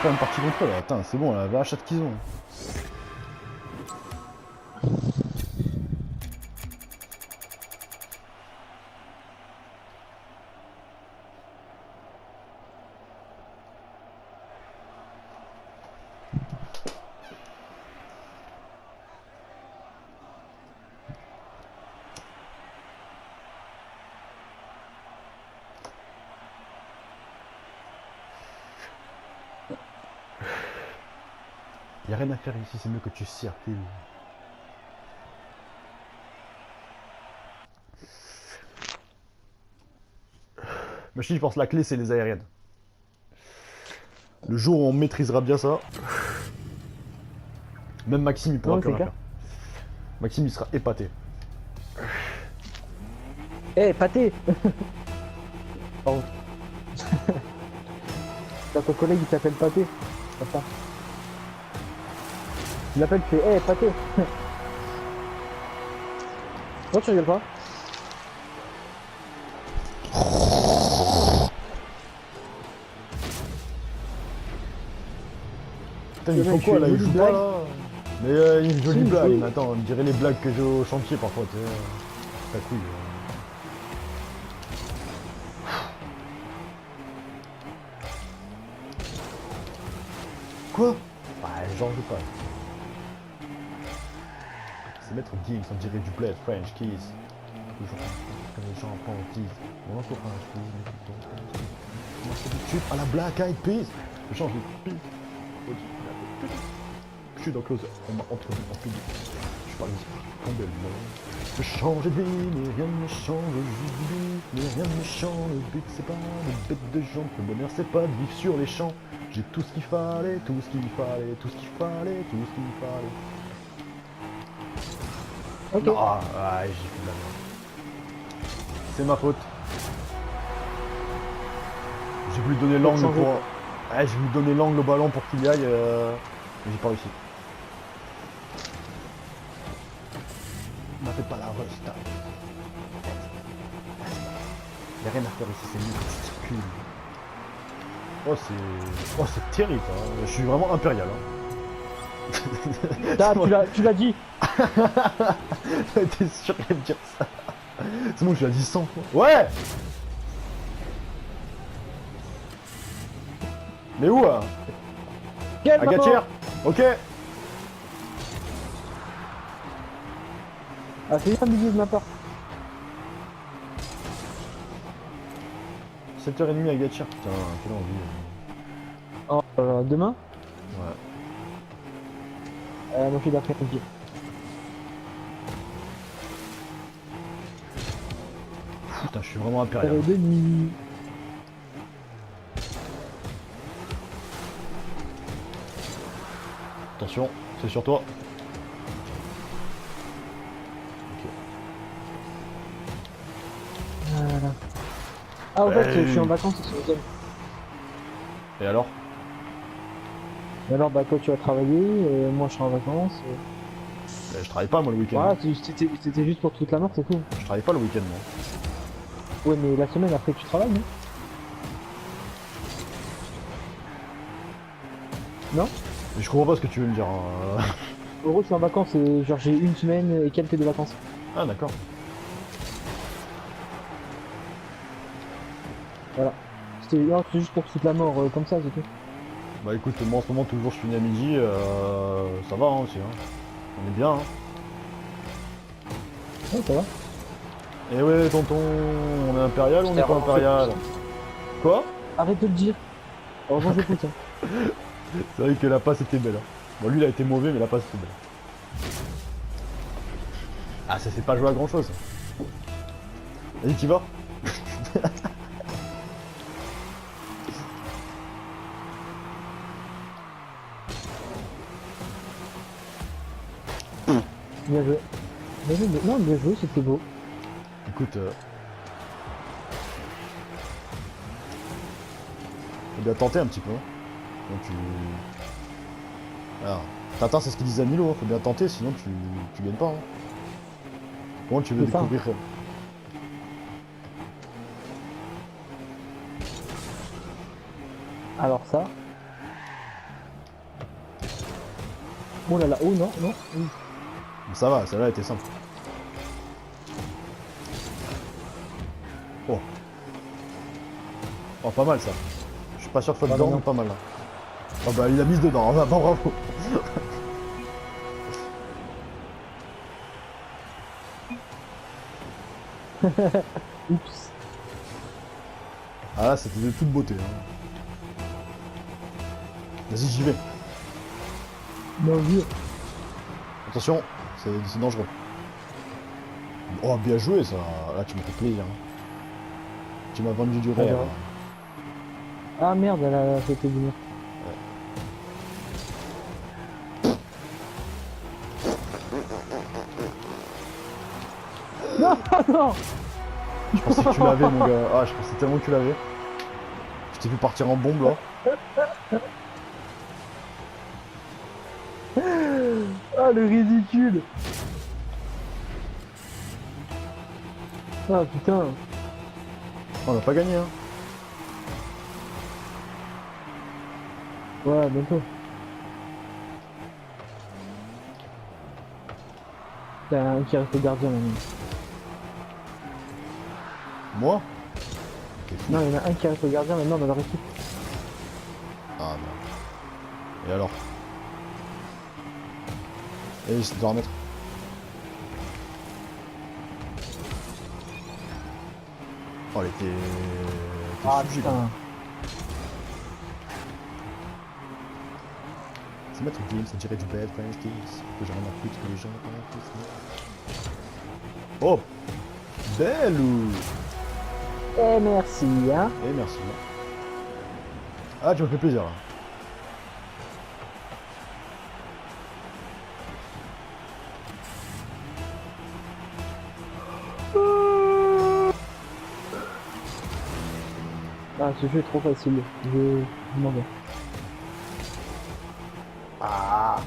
faire une partie contre eux là. Attends, c'est bon, la vache qu'ils ont. Y'a rien à faire ici, c'est mieux que tu circules. Machine, je pense que la clé c'est les aériennes. Le jour où on maîtrisera bien ça, même Maxime il pourra Non, plus c'est rien clair. faire. Maxime il sera épaté. Eh, pâté. Pardon. T'as ton collègue il t'appelle pâté. Comme ça. Il l'appelle, tu fais, eh, pâté. Pourquoi tu rigoles pas? Putain, Le ils font mec, quoi il là? fait Ils une jouent blague. pas là? Mais une jolie Si, blague, je- mais attends, on dirait les blagues que j'ai au chantier parfois, tu sais. Ta couille. Quoi? Bah, j'en joue pas. C'est Maître Gims, on dirait du bled, French Kiss. Toujours comme les gens en panties. Mon copain, je dis, moi c'est du tube à la Black Eyed Peas. Je change de piste. Je suis dans Closer, on m'a entrevu en public. Je parle ici, tomber le monde. Je peux changer de vie, mais rien ne me change juste du but. Mais rien ne me change, le but c'est pas de bête de jambes. Le bonheur c'est pas de vivre sur les champs. J'ai tout ce qu'il fallait, tout ce qu'il fallait, tout ce qu'il fallait, tout ce qu'il fallait. Ok. Non, ah, j'ai fait de la merde. C'est ma faute. J'ai voulu donner l'angle changer. pour... Ouais, j'ai voulu donner l'angle au ballon pour qu'il y aille, mais j'ai pas réussi. M'appelle pas la resta. Y'a rien à faire ici, c'est mieux que tu circules. Oh, c'est terrible, hein. Je suis vraiment impérial. Hein. Ah, tu l'as dit. T'es sûr qu'elle me dire ça? C'est bon, je l'ai dit 100 fois. Ouais. Mais où hein? Quel À maman. Gatière. Ok. Ah, c'est bien midi de ma part. 7h30 à Gatière. Putain, quelle envie. Oh, demain Ouais. moi je suis d'après-midi. Putain, je suis vraiment impérial. De nuit. Attention, c'est sur toi. Ok. Voilà. Ah, en fait, je suis en vacances ce week-end. Et alors? Et alors, bah, toi, tu vas travailler, moi, je serai en vacances. Je travaille pas moi le week-end. Voilà, c'était juste pour toute la mort, c'est tout. Je travaille pas le week-end moi. Ouais, mais la semaine après, tu travailles, non? Non? Mais je comprends pas ce que tu veux me dire. Hein. En gros, je suis en vacances, genre, j'ai une semaine et quelques de vacances. Ah d'accord. Voilà. C'était juste pour toute la mort, comme ça, c'est tout. Bah écoute, moi en ce moment toujours je finis à midi, ça va hein, aussi. Hein. On est bien. Hein. Ouais, ça va. Eh ouais tonton, on est impérial ou on est pas Arrête. impérial? Quoi? Arrête de le dire. Heureusement, j'écoute, hein. C'est vrai que la passe était belle. Hein. Bon lui il a été mauvais mais la passe était belle. Ah ça s'est pas joué à grand chose. Vas-y t'y vas. Bien joué. Bien joué, non, bien joué, c'était beau. Écoute, faut bien tenter un petit peu. Hein. Donc tu... Alors, Tintin c'est ce qu'il disait à Milo, hein. Faut bien tenter sinon tu gagnes pas. Hein. Comment tu veux C'est ça. découvrir Alors ça, Oh là là, oh non, non. Oui. Mais ça va, celle-là était simple. Oh. Oh, pas mal ça. Je suis pas sûr que ce soit Ah, dedans, non. mais pas mal là. Oh bah il a mis dedans, bah, bravo. Oups. Ah là c'était de toute beauté. Hein. Vas-y j'y vais. Non, vieux. Attention, c'est dangereux. Oh bien joué ça. Là tu m'as fait plaisir. Hein. Tu m'as vendu du rêve. Alors. Ah merde, elle a sauté du mur. Non, non. Je pensais que tu l'avais mon gars. Ah je pensais tellement que tu l'avais. Je t'ai vu partir en bombe là. Ah le ridicule. Ah putain. On n'a pas gagné hein. Ouais, bientôt. T'as un qui reste gardien maintenant. Moi T'es fou. Non, il y en a un qui reste gardien maintenant dans leur équipe. Ah bah. Et alors Et je dois remettre. Oh elle était. Ah subjuguée, quoi. putain. C'est mettre game, c'est tirer du bed, French Kiss. Que j'ai rien à foutre que les gens Oh belle ou. Eh merci, hein. Eh merci. Ah tu me fais plaisir là. Ah, ce jeu est trop facile. Je m'en vais. Ah.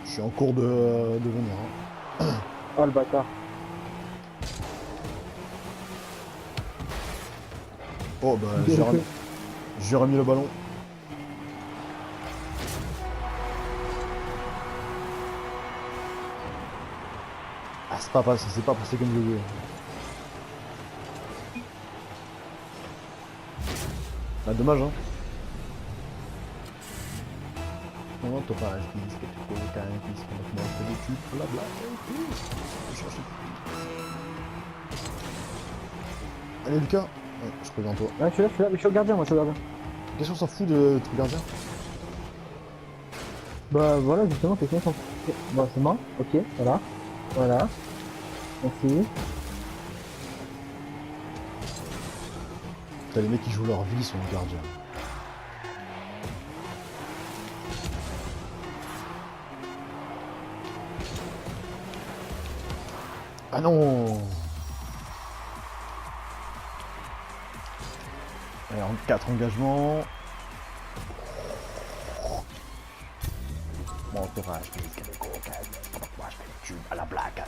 Je suis en cours de venir. Hein. Oh le bâtard. Oh bah j'ai remis le ballon. Ah c'est pas passé comme je voulais. Ah dommage hein. Non, t'auras un disque, tu peux aucun disque, on va faire des tubes, blabla. Allez Lucas, ouais, je préviens toi. Ah, je suis là, mais je suis au gardien, moi, je suis au gardien. Qu'est-ce qu'on s'en fout de truc gardien? Bah voilà, justement, c'est ça. Bon, c'est moi. Ok, voilà. Voilà. Merci. T'as les mecs qui jouent leur vie, ils sont gardiens. Ah non. Allez, en 4 engagements. Mon entourage, je fais des tubes à la blague,